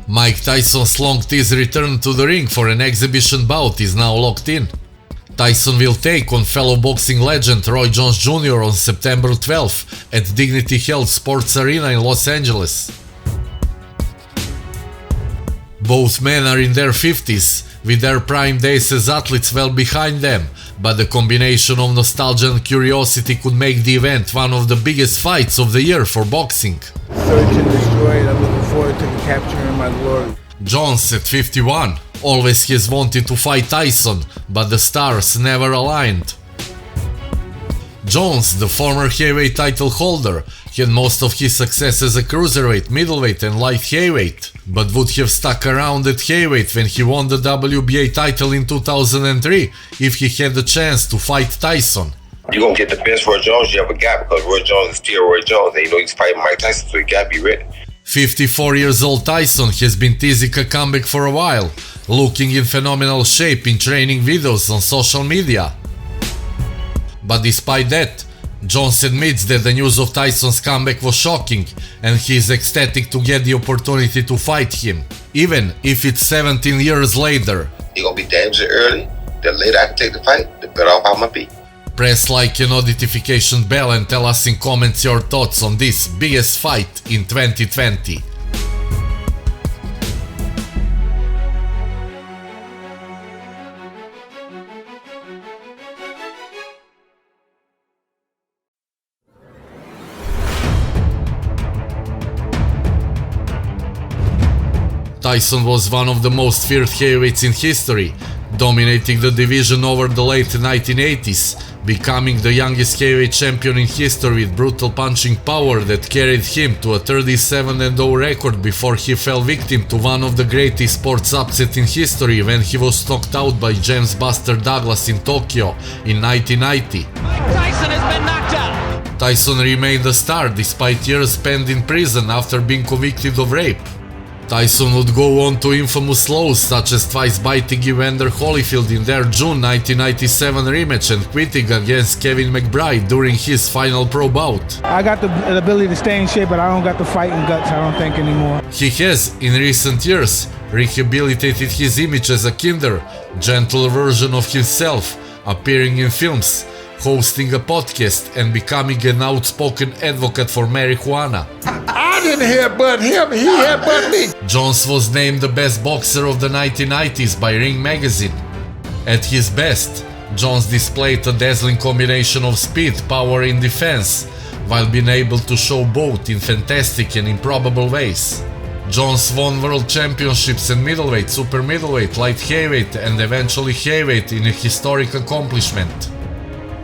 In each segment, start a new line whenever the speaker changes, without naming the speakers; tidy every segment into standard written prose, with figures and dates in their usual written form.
Mike Tyson's long-teased return to the ring for an exhibition bout is now locked in. Tyson will take on fellow boxing legend Roy Jones Jr. on September 12th at Dignity Health Sports Arena in Los Angeles. Both men are in their 50s, with their prime days as athletes well behind them, but the combination of nostalgia and curiosity could make the event one of the biggest fights of the year for boxing.
Search and destroy it. I'm looking forward to capturing my glory.
Jones, at 51, always has wanted to fight Tyson, but the stars never aligned. Jones, the former heavyweight title holder, had most of his success as a cruiserweight, middleweight and light heavyweight, but would have stuck around at heavyweight when he won the WBA title in 2003 if he had the chance to fight Tyson.
You're going to get the best Roy Jones you ever got, because Roy Jones is still Roy Jones, and he's fighting Mike Tyson, so you got to be ready.
54 years old Tyson has been teasing a comeback for a while, looking in phenomenal shape in training videos on social media. But despite that, Jones admits that the news of Tyson's comeback was shocking, and he is ecstatic to get the opportunity to fight him, even if it's 17 years later.
You're going to be dangerous early. The later I can take the fight, the better off I'm going to be.
Press like and notification bell and tell us in comments your thoughts on this biggest fight in 2020. Tyson was one of the most feared heavyweights in history, dominating the division over the late 1980s, becoming the youngest heavyweight champion in history with brutal punching power that carried him to a 37-0 record before he fell victim to one of the greatest sports upsets in history when he was knocked out by James Buster Douglas in Tokyo in 1990.
Mike Tyson has been knocked out.
Tyson remained a star despite years spent in prison after being convicted of rape. Tyson would go on to infamous lows such as twice biting Evander Holyfield in their June 1997 rematch and quitting against Kevin McBride during his final pro bout.
I got the ability to stay in shape, but I don't got the fighting guts, I don't think, anymore.
He has, in recent years, rehabilitated his image as a kinder, gentler version of himself, appearing in films, hosting a podcast and becoming an outspoken advocate for marijuana.
I didn't headbutt him, he headbutt me.
Jones was named the best boxer of the 1990s by Ring magazine. At his best, Jones displayed a dazzling combination of speed, power and defense, while being able to show both in fantastic and improbable ways. Jones won world championships in middleweight, super middleweight, light heavyweight and eventually heavyweight in a historic accomplishment.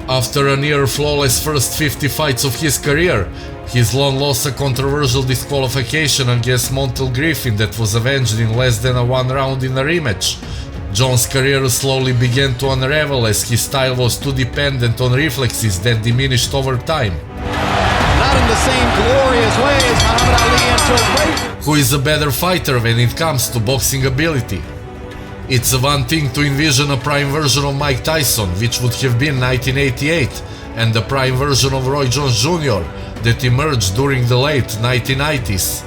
After a near-flawless first 50 fights of his career, his long lost a controversial disqualification against Montel Griffin that was avenged in less than a one round in a rematch. Jones' career slowly began to unravel as his style was too dependent on reflexes that diminished over time.
Not in the same glorious way as Muhammad Ali until
Who is a better fighter when it comes to boxing ability? It's one thing to envision a prime version of Mike Tyson, which would have been 1988, and the prime version of Roy Jones Jr. that emerged during the late 1990s.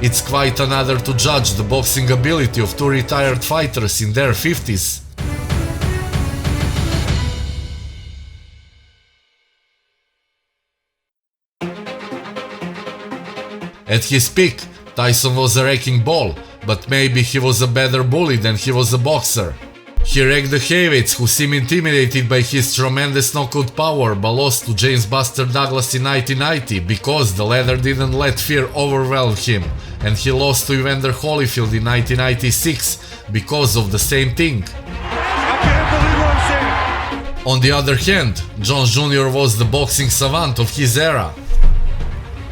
It's quite another to judge the boxing ability of two retired fighters in their 50s. At his peak, Tyson was a wrecking ball, but maybe he was a better bully than he was a boxer. He wrecked the heavyweights who seemed intimidated by his tremendous knockout power but lost to James Buster Douglas in 1990 because the latter didn't let fear overwhelm him, and he lost to Evander Holyfield in 1996 because of the same thing.
I can't believe what I'm saying.
On the other hand, Jones Jr. was the boxing savant of his era.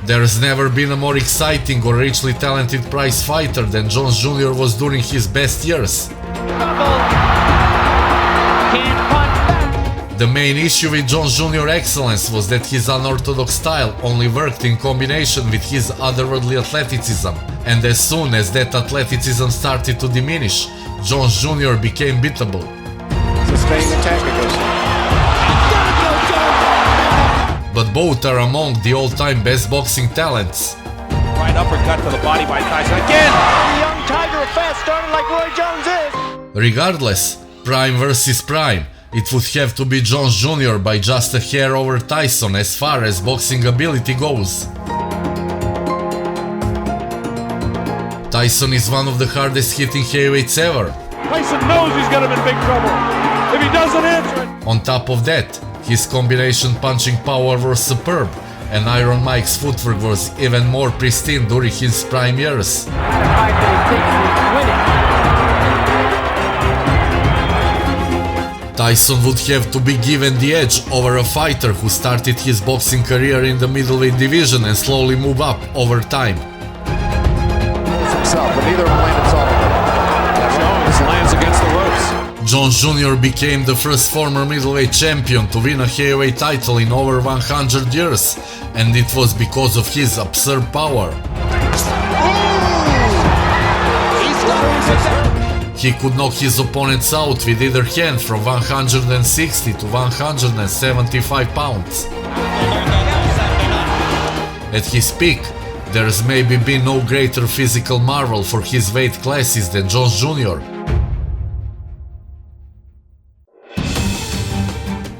There's never been a more exciting or richly talented prize fighter than Jones Jr. was during his best years. The main issue with Jones Jr. excellence was that his unorthodox style only worked in combination with his otherworldly athleticism, and as soon as that athleticism started to diminish, Jones Jr. became beatable.
Sustained attack against
But both are among the all-time best boxing talents.
Right uppercut to the body by Tyson. Again!
The young tiger of fast started like Roy Jones is.
Regardless, Prime versus Prime, it would have to be Jones Jr. by just a hair over Tyson as far as boxing ability goes. Tyson is one of the hardest hitting heavyweights ever.
Tyson knows he's got him in big trouble. If he doesn't answer it.
On top of that, his combination punching power was superb, and Iron Mike's footwork was even more pristine during his prime years. Tyson would have to be given the edge over a fighter who started his boxing career in the middleweight division and slowly moved up over time.
Himself, but neither of them landed solidly. Jones lands against the ropes.
Jones Jr. became the first former middleweight champion to win a heavyweight title in over 100 years, and it was because of his absurd power. He could knock his opponents out with either hand from 160 to 175 pounds. At his peak, there's maybe been no greater physical marvel for his weight classes than Jones Jr.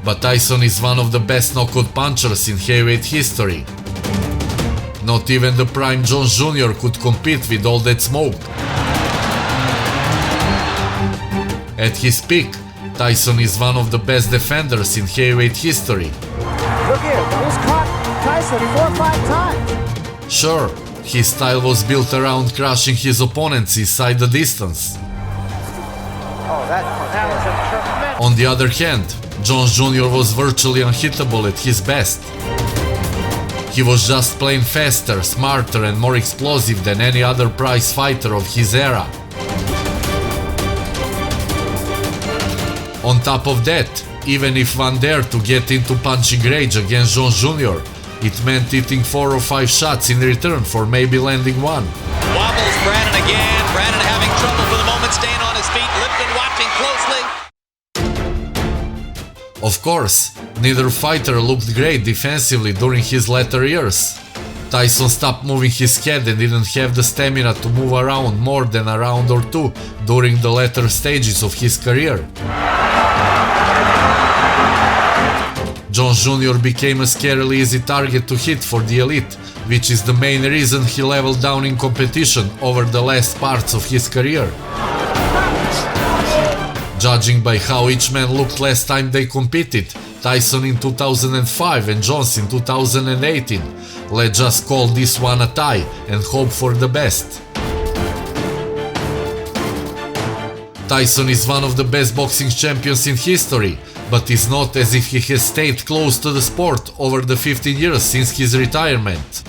But Tyson is one of the best knockout punchers in heavyweight history. Not even the prime Jones Jr. could compete with all that smoke. At his peak, Tyson is one of the best defenders in heavyweight history.
Look here, he's caught Tyson 4 or 5 times.
Sure, his style was built around crushing his opponents inside the distance.
Oh, that was a tremendous.
On the other hand, Jones Jr. was virtually unhittable at his best. He was just plain faster, smarter and more explosive than any other prize fighter of his era. On top of that, even if one dared to get into punching rage against Jones Jr., it meant eating 4 or 5 shots in return for maybe landing one.
Wobbles Brandon again. Brandon having trouble for the moment, staying on his feet. Lipton watching closely.
Of course, neither fighter looked great defensively during his latter years. Tyson stopped moving his head and didn't have the stamina to move around more than a round or two during the latter stages of his career. Jones Jr. became a scarily easy target to hit for the elite, which is the main reason he leveled down in competition over the last parts of his career. Judging by how each man looked last time they competed, Tyson in 2005 and Jones in 2018, let's just call this one a tie and hope for the best. Tyson is one of the best boxing champions in history, but it's not as if he has stayed close to the sport over the 15 years since his retirement.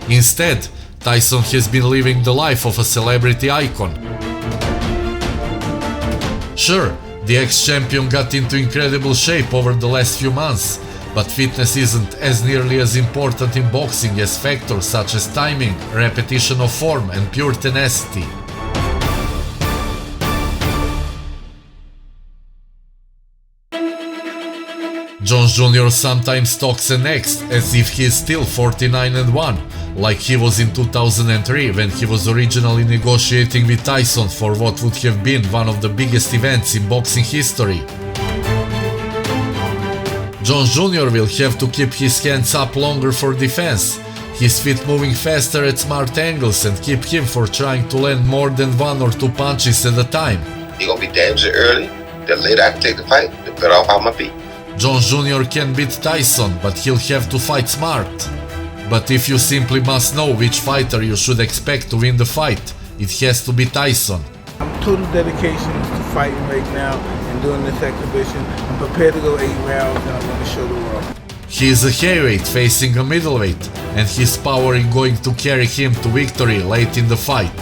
Instead, Tyson has been living the life of a celebrity icon. Sure, the ex-champion got into incredible shape over the last few months, but fitness isn't as nearly as important in boxing as factors such as timing, repetition of form, and pure tenacity. Jones Jr. sometimes talks and acts as if he is still 49-1, like he was in 2003 when he was originally negotiating with Tyson for what would have been one of the biggest events in boxing history. Jones Jr. will have to keep his hands up longer for defense, his feet moving faster at smart angles, and keep him for trying to land more than 1 or 2 punches at a time.
You're gonna be damaged early. The later I can take the fight, the better off I'm gonna be.
Jones Jr. can beat Tyson, but he'll have to fight smart. But if you simply must know which fighter you should expect to win the fight, it has to be Tyson.
I'm total dedication to fighting right now and doing this exhibition. I'm prepared to go 8 rounds and I'm going to show the world.
He is a heavyweight facing a middleweight, and his power is going to carry him to victory late in the fight.